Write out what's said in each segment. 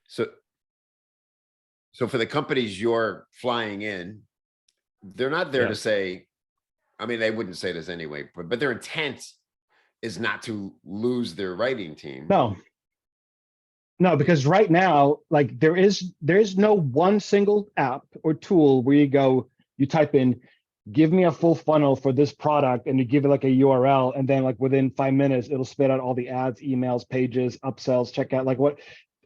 So, so for the companies you're flying in, they're not there to Yes. say, I mean, they wouldn't say this anyway, but their intent is not to lose their writing team. No, no, because right now, like there is no one single app or tool where you go, you type in, give me a full funnel for this product, and you give it like a URL, and then like within 5 minutes, it'll spit out all the ads, emails, pages, upsells, checkout, like what.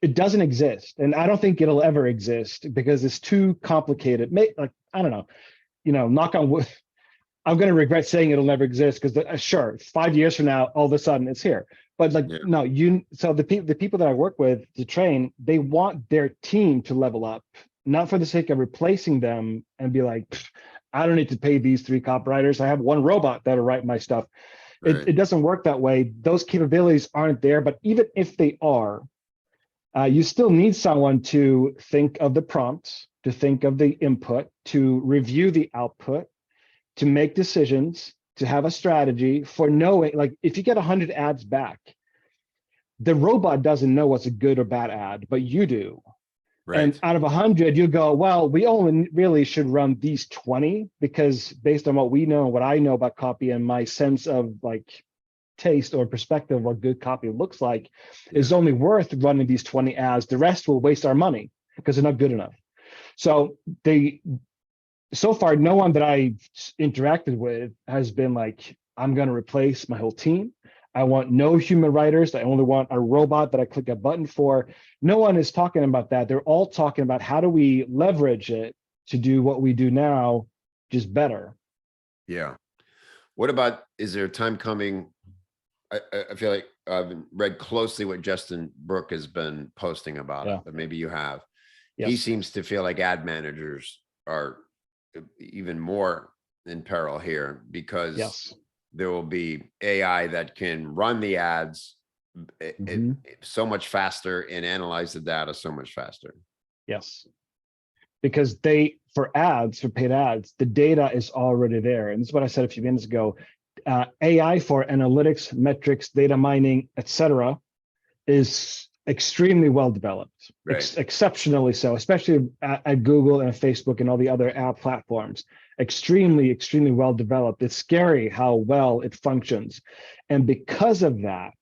It doesn't exist, and I don't think it'll ever exist because it's too complicated. Like, I don't know, knock on wood. I'm going to regret saying it'll never exist because sure, 5 years from now, all of a sudden it's here. But like, Yeah. no, so the people that I work with to train, they want their team to level up, not for the sake of replacing them and be like, I don't need to pay these 3 copywriters. I have one robot that'll write my stuff. Right. It doesn't work that way. Those capabilities aren't there. But even if they are, you still need someone to think of the prompts, to think of the input, to review the output, to make decisions, to have a strategy for knowing, like if you get 100 ads back, the robot doesn't know what's a good or bad ad, but you do. Right. And out of 100, you go, well, we only really should run these 20 because based on what we know, what I know about copy and my sense of like taste or perspective of what good copy looks like, is only worth running these 20 ads. The rest will waste our money because they're not good enough. So so far, no one that I've interacted with has been like, I'm going to replace my whole team. I want no human writers. I only want a robot that I click a button for. No one is talking about that. They're all talking about how do we leverage it to do what we do now, just better. Yeah. What about, is there a time coming? I feel like I've read closely what Justin Brook has been posting about it, but maybe you have. He Yes. seems to feel like ad managers are even more in peril here because Yes. there will be AI that can run the ads so much faster and analyze the data so much faster. Yes. Because for paid ads, the data is already there. And this is what I said a few minutes ago. AI for analytics, metrics, data mining, etc., is extremely well developed, Right. Exceptionally so, especially at Google and Facebook and all the other app platforms. Extremely, extremely well developed. It's scary how well it functions. And because of that,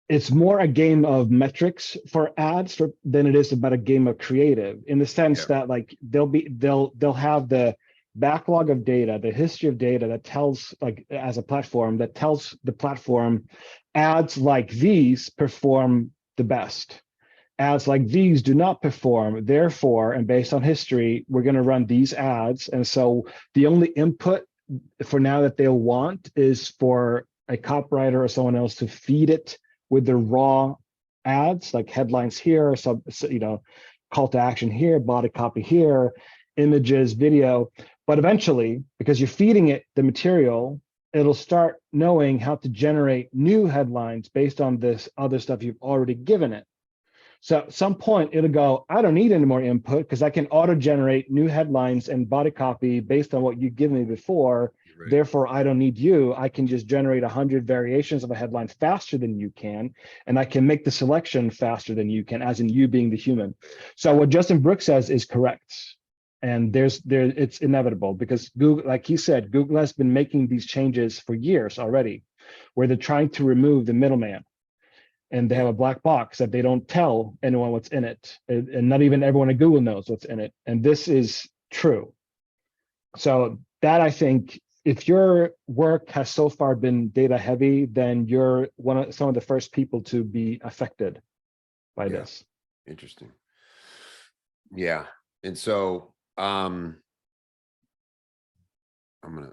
it's more a game of metrics for ads than it is about a game of creative, in the sense that like they'll have the backlog of data, the history of data that tells, like as a platform, that tells the platform ads like these perform the best. Ads like these do not perform, therefore, and based on history, we're going to run these ads. And so the only input for now that they'll want is for a copywriter or someone else to feed it with the raw ads, like headlines here, some, call to action here, body copy here, images, video. But eventually, because you're feeding it the material, it'll start knowing how to generate new headlines based on this other stuff you've already given it. So at some point it'll go, I don't need any more input because I can auto-generate new headlines and body copy based on what you've given me before. Right. Therefore, I don't need you. I can just generate 100 variations of a headline faster than you can, and I can make the selection faster than you can, as in you being the human. So what Justin Brooks says is correct. And it's inevitable because Google, like he said, Google has been making these changes for years already, where they're trying to remove the middleman. And they have a black box that they don't tell anyone what's in it. And not even everyone at Google knows what's in it. And this is true. So that, I think, if your work has so far been data heavy, then you're some of the first people to be affected by this. Interesting. Yeah. And so I'm gonna